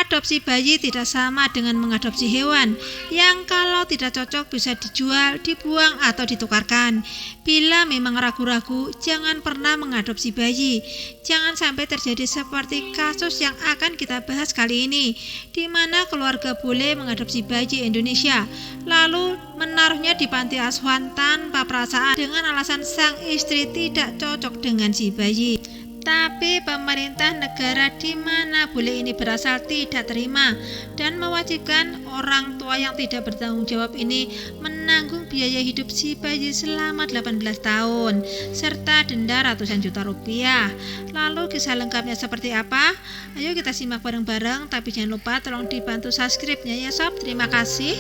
Mengadopsi bayi tidak sama dengan mengadopsi hewan yang kalau tidak cocok bisa dijual, dibuang atau ditukarkan. Bila memang ragu-ragu, jangan pernah mengadopsi bayi. Jangan sampai terjadi seperti kasus yang akan kita bahas kali ini, di mana keluarga boleh mengadopsi bayi Indonesia, lalu menaruhnya di panti asuhan tanpa perasaan dengan alasan sang istri tidak cocok dengan si bayi. Tapi pemerintah negara di mana bule ini berasal tidak terima dan mewajibkan orang tua yang tidak bertanggung jawab ini menanggung biaya hidup si bayi selama 18 tahun serta denda ratusan juta rupiah. Lalu kisah lengkapnya seperti apa? Ayo kita simak bareng-bareng, tapi jangan lupa tolong dibantu subscribe-nya ya sob. Terima kasih.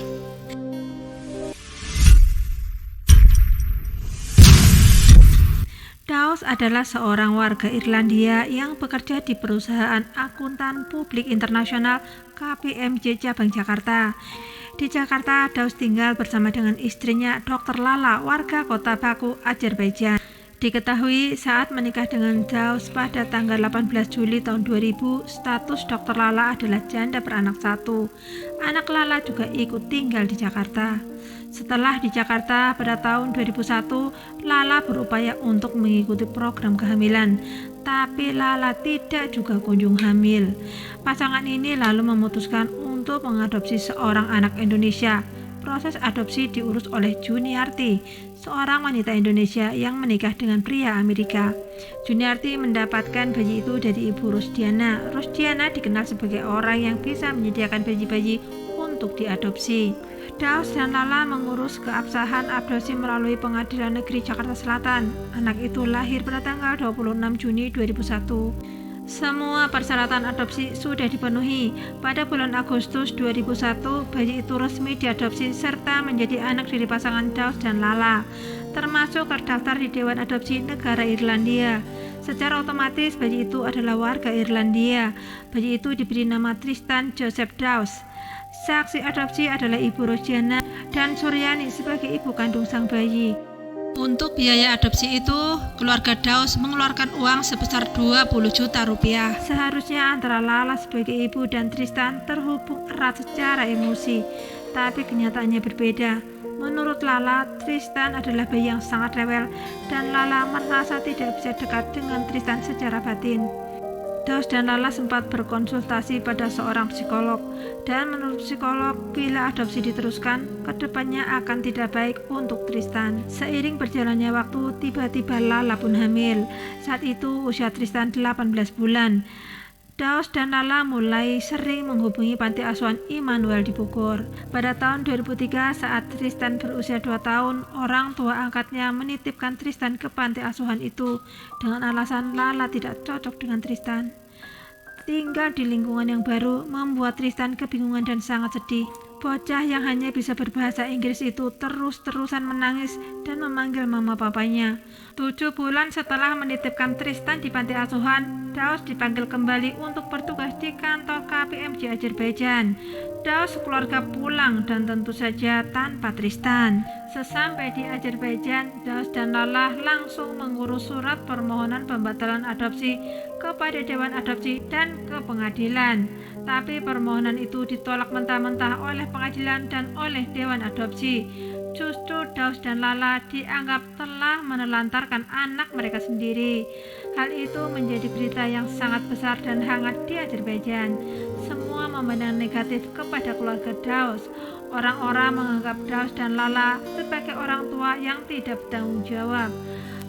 Dawes adalah seorang warga Irlandia yang bekerja di perusahaan akuntan publik internasional KPMG cabang Jakarta. Di Jakarta, Dawes tinggal bersama dengan istrinya Dr. Lala, warga kota Baku, Azerbaijan. Diketahui saat menikah dengan Dawes pada tanggal 18 Juli tahun 2000, status Dr. Lala adalah janda beranak satu. Anak Lala juga ikut tinggal di Jakarta. Setelah di Jakarta pada tahun 2001, Lala berupaya untuk mengikuti program kehamilan, tapi Lala tidak juga kunjung hamil. Pasangan ini lalu memutuskan untuk mengadopsi seorang anak Indonesia. Proses adopsi diurus oleh Juniarti, seorang wanita Indonesia yang menikah dengan pria Amerika. Juniarti mendapatkan bayi itu dari ibu Rusdiana. Rusdiana dikenal sebagai orang yang bisa menyediakan bayi-bayi untuk diadopsi. Dawes dan Lala mengurus keabsahan adopsi melalui Pengadilan Negeri Jakarta Selatan. Anak itu lahir pada tanggal 26 Juni 2001. Semua persyaratan adopsi sudah dipenuhi. Pada bulan Agustus 2001, bayi itu resmi diadopsi serta menjadi anak dari pasangan Dawes dan Lala, termasuk terdaftar di Dewan Adopsi Negara Irlandia. Secara otomatis bayi itu adalah warga Irlandia. Bayi itu diberi nama Tristan Joseph Dawes. Saksi adopsi adalah Ibu Rosdiana dan Suryani sebagai ibu kandung sang bayi. Untuk biaya adopsi itu, keluarga Dawes mengeluarkan uang sebesar 20 juta rupiah. Seharusnya antara Lala sebagai ibu dan Tristan terhubung erat secara emosi, tapi kenyataannya berbeda. Menurut Lala, Tristan adalah bayi yang sangat rewel dan Lala merasa tidak bisa dekat dengan Tristan secara batin. Dawes dan Lala sempat berkonsultasi pada seorang psikolog, dan menurut psikolog, bila adopsi diteruskan, kedepannya akan tidak baik untuk Tristan. Seiring berjalannya waktu, tiba-tiba Lala pun hamil. Saat itu usia Tristan 18 bulan. Dawes dan Lala mulai sering menghubungi panti asuhan Immanuel di Bogor. Pada tahun 2003, saat Tristan berusia 2 tahun, orang tua angkatnya menitipkan Tristan ke panti asuhan itu dengan alasan Lala tidak cocok dengan Tristan. Tinggal di lingkungan yang baru membuat Tristan kebingungan dan sangat sedih. Bocah yang hanya bisa berbahasa Inggris itu terus-terusan menangis dan memanggil mama papanya. 7 bulan setelah menitipkan Tristan di panti asuhan, Dawes dipanggil kembali untuk bertugas di kantor KPMG Azerbaijan. Dawes sekeluarga pulang dan tentu saja tanpa Tristan. Sesampai di Azerbaijan, Dawes dan Lala langsung mengurus surat permohonan pembatalan adopsi kepada Dewan Adopsi dan ke pengadilan. Tapi permohonan itu ditolak mentah-mentah oleh pengadilan dan oleh Dewan Adopsi. Justru Dawes dan Lala dianggap telah menelantarkan anak mereka sendiri. Hal itu menjadi berita yang sangat besar dan hangat di Azerbaijan. Semua memandang negatif kepada keluarga Dawes. Orang-orang menganggap Dawes dan Lala sebagai orang tua yang tidak bertanggung jawab.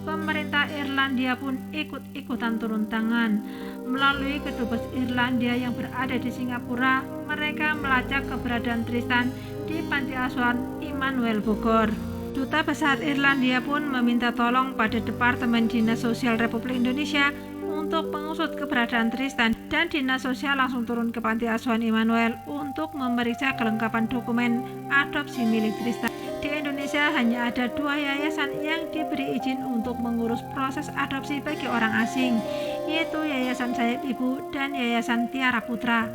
Pemerintah Irlandia pun ikut-ikutan turun tangan. Melalui kedubes Irlandia yang berada di Singapura, mereka melacak keberadaan Tristan di panti asuhan Immanuel Bogor. Duta Besar Irlandia pun meminta tolong pada Departemen Dinas Sosial Republik Indonesia untuk mengusut keberadaan Tristan, dan Dinas Sosial langsung turun ke panti asuhan Immanuel untuk memeriksa kelengkapan dokumen adopsi milik Tristan. Di Indonesia hanya ada 2 yayasan yang diberi izin untuk mengurus proses adopsi bagi orang asing, yaitu Yayasan Sayap Ibu dan Yayasan Tiara Putra.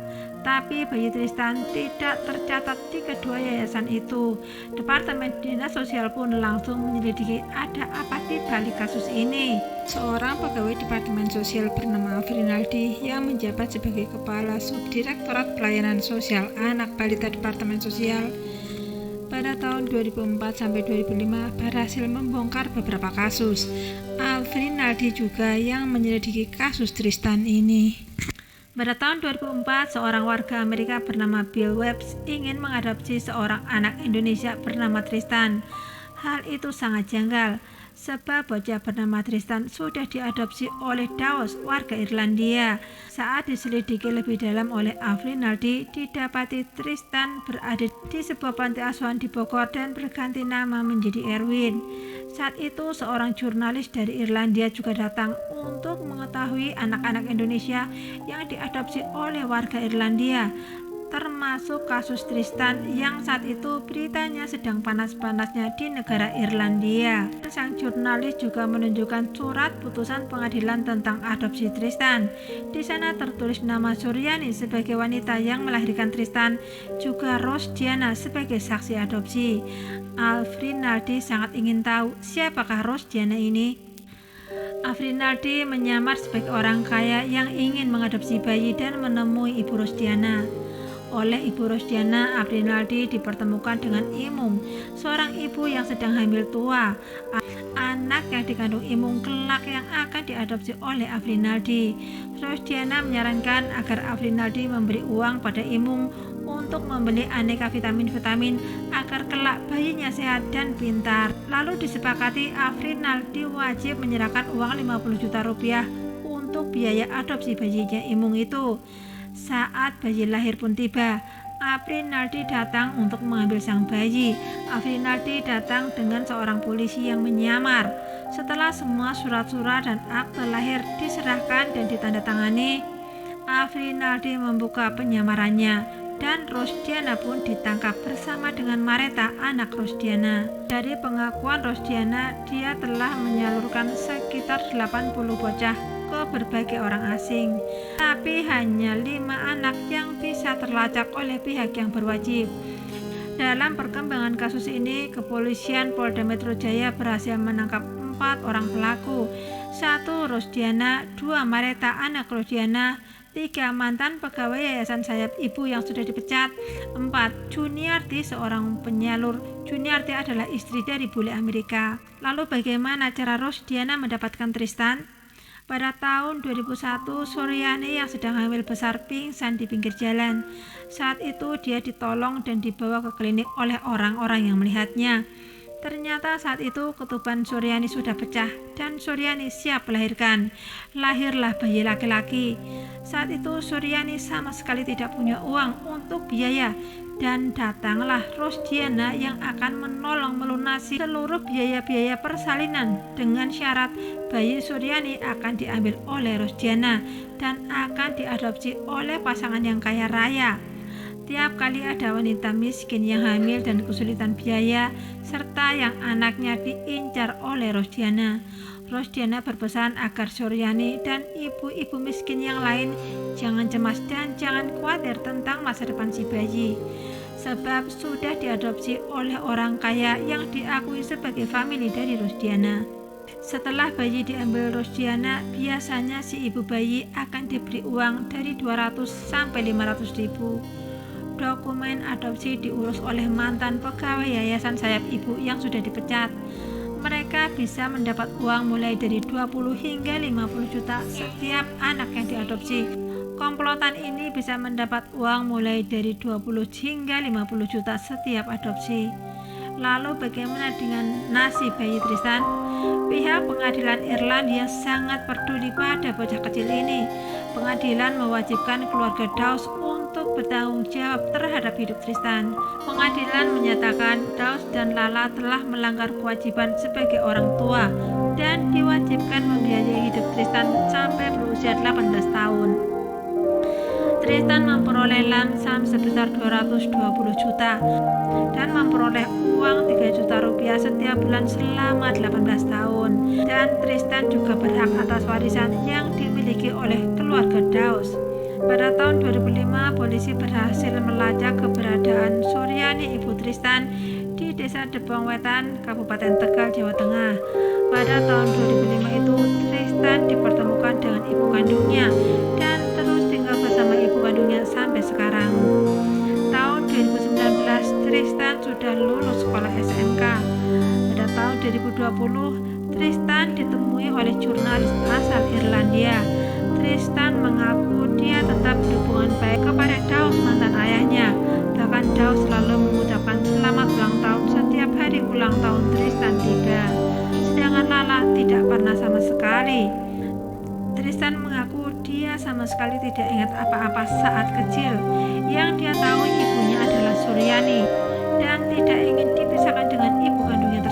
Tapi bayi Tristan tidak tercatat di kedua yayasan itu. Departemen Dinas Sosial pun langsung menyelidiki ada apa di balik kasus ini. Seorang pegawai Departemen Sosial bernama Afrinaldi yang menjabat sebagai Kepala Subdirektorat Pelayanan Sosial Anak Balita Departemen Sosial pada tahun 2004 sampai 2005 berhasil membongkar beberapa kasus. Afrinaldi juga yang menyelidiki kasus Tristan ini. Pada tahun 2004, seorang warga Amerika bernama Bill Webbs ingin mengadopsi seorang anak Indonesia bernama Tristan. Hal itu sangat janggal, sebab bocah bernama Tristan sudah diadopsi oleh Daos, warga Irlandia. Saat diselidiki lebih dalam oleh Afrinaldi, didapati Tristan berada di sebuah panti asuhan di Bogor dan berganti nama menjadi Erwin. Saat itu seorang jurnalis dari Irlandia juga datang untuk mengetahui anak-anak Indonesia yang diadopsi oleh warga Irlandia, termasuk kasus Tristan yang saat itu beritanya sedang panas-panasnya di negara Irlandia. Sang jurnalis juga menunjukkan surat putusan pengadilan tentang adopsi Tristan. Di sana tertulis nama Suryani sebagai wanita yang melahirkan Tristan, juga Rosdiana sebagai saksi adopsi. Afrinaldi sangat ingin tahu siapakah Rosdiana ini. Afrinaldi menyamar sebagai orang kaya yang ingin mengadopsi bayi dan menemui Ibu Rosdiana. Oleh Ibu Rosdiana, Afrinaldi dipertemukan dengan Imung, seorang ibu yang sedang hamil tua. Anak yang dikandung Imung kelak yang akan diadopsi oleh Afrinaldi. Rosdiana menyarankan agar Afrinaldi memberi uang pada Imung untuk membeli aneka vitamin-vitamin agar kelak bayinya sehat dan pintar. Lalu disepakati Afrinaldi wajib menyerahkan uang 50 juta rupiah untuk biaya adopsi bayinya Imung itu. Saat bayi lahir pun tiba, Afrinaldi datang untuk mengambil sang bayi. Afrinaldi datang dengan seorang polisi yang menyamar. Setelah semua surat-surat dan akte lahir diserahkan dan ditandatangani, Afrinaldi membuka penyamarannya dan Rosdiana pun ditangkap bersama dengan Mareta, anak Rosdiana. Dari pengakuan Rosdiana, dia telah menyalurkan sekitar 80 bocah ke berbagai orang asing, tapi hanya 5 anak yang bisa terlacak oleh pihak yang berwajib. Dalam perkembangan kasus ini, kepolisian Polda Metro Jaya berhasil menangkap 4 orang pelaku, 1 Rosdiana, 2 Mareta, anak Rosdiana, 3 mantan pegawai Yayasan Sayap Ibu yang sudah dipecat, 4 Juniarti, seorang penyalur. Juniarti adalah istri dari bule Amerika. Lalu bagaimana cara Rosdiana mendapatkan Tristan? Pada tahun 2001, Suryani yang sedang hamil besar pingsan di pinggir jalan. Saat itu dia ditolong dan dibawa ke klinik oleh orang-orang yang melihatnya. Ternyata saat itu ketuban Suryani sudah pecah dan Suryani siap melahirkan. Lahirlah bayi laki-laki. Saat itu Suryani sama sekali tidak punya uang untuk biaya, dan datanglah Rosdiana yang akan menolong melunasi seluruh biaya-biaya persalinan dengan syarat bayi Suryani akan diambil oleh Rosdiana dan akan diadopsi oleh pasangan yang kaya raya. Tiap kali ada wanita miskin yang hamil dan kesulitan biaya, serta yang anaknya diincar oleh Rosdiana, Rosdiana berpesan agar Suryani dan ibu-ibu miskin yang lain jangan cemas dan jangan khawatir tentang masa depan si bayi, sebab sudah diadopsi oleh orang kaya yang diakui sebagai famili dari Rosdiana. Setelah bayi diambil Rosdiana, biasanya si ibu bayi akan diberi uang dari 200 sampai 500 ribu. Dokumen adopsi diurus oleh mantan pegawai Yayasan Sayap Ibu yang sudah dipecat. Mereka bisa mendapat uang mulai dari 20 hingga 50 juta setiap anak yang diadopsi. Komplotan ini bisa mendapat uang mulai dari 20 hingga 50 juta setiap adopsi. Lalu bagaimana dengan nasib bayi Tristan? Pihak pengadilan Irlandia sangat peduli pada bocah kecil ini. Pengadilan mewajibkan keluarga Daos untuk bertanggung jawab terhadap hidup Tristan. Pengadilan menyatakan Daos dan Lala telah melanggar kewajiban sebagai orang tua dan diwajibkan membiayai hidup Tristan sampai berusia 18 tahun. Tristan memperoleh lamsam sebesar 220 juta dan memperoleh uang 3 juta rupiah setiap bulan selama 18 tahun. Dan Tristan juga berhak atas warisan yang dimiliki dimiliki oleh keluarga Daus. Pada tahun 2005, polisi berhasil melacak keberadaan Suryani ibu Tristan di Desa Debong Wetan, Kabupaten Tegal, Jawa Tengah. Pada tahun 2005 itu, Tristan dipertemukan dengan ibu kandungnya dan terus tinggal bersama ibu kandungnya sampai sekarang. Tahun 2019, Tristan sudah lulus sekolah SMK. Pada tahun 2020, Tristan ditemui oleh jurnalis asal Irlandia. Tristan mengaku dia tetap berhubungan baik kepada Daus, mantan ayahnya. Bahkan Daus selalu mengucapkan selamat ulang tahun setiap hari ulang tahun Tristan tiba. Sedangkan Lala tidak pernah sama sekali. Tristan mengaku dia sama sekali tidak ingat apa-apa saat kecil. Yang dia tahu ibunya adalah Suryani dan tidak ingin dipisahkan dengan ibu kandungnya